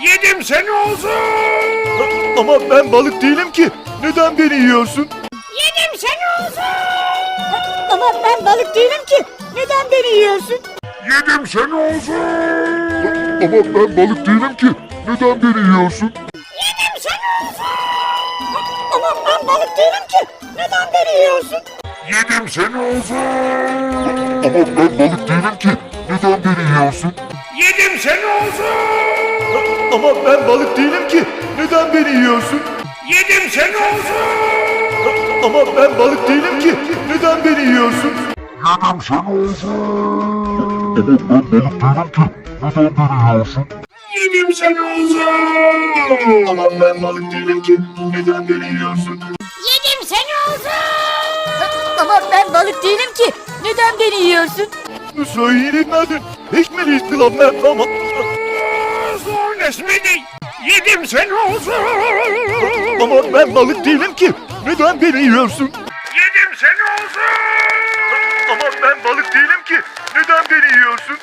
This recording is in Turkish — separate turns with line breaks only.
Yedim seni olsun.
Ama ben balık değilim ki. Neden beni yiyorsun?
Yedim seni olsun.
Ama ben balık değilim ki. Neden beni yiyorsun?
Yedim seni olsun.
Ama ben balık değilim ki. Neden beni yiyorsun?
Yedim seni olsun.
Ama ben balık değilim ki. Neden beni yiyorsun?
Yedim seni olsun.
Ama ben balık değilim ki. Neden beni yiyorsun?
Yedim seni olsun.
Ama ben balık değilim ki. Neden beni yiyorsun?
Yedim seni olsun.
Ama ben balık değilim ki. Neden beni yiyorsun?
Yedim seni olsun.
Ama ben balık değilim ki. Neden beni yiyorsun?
Yedim seni olsun.
Ama ben balık değilim ki. Neden beni yiyorsun?
Yedim seni olsun. Ama ben balık değilim ki. Neden beni yiyorsun?
Söyleyin hadi. Ekmeliyiz lan ben ama.
Zor nesmedi. Yedim seni olsun.
Ama ben balık değilim ki. Neden beni yiyorsun?
Yedim seni olsun.
Ama ben balık değilim ki. Neden beni yiyorsun?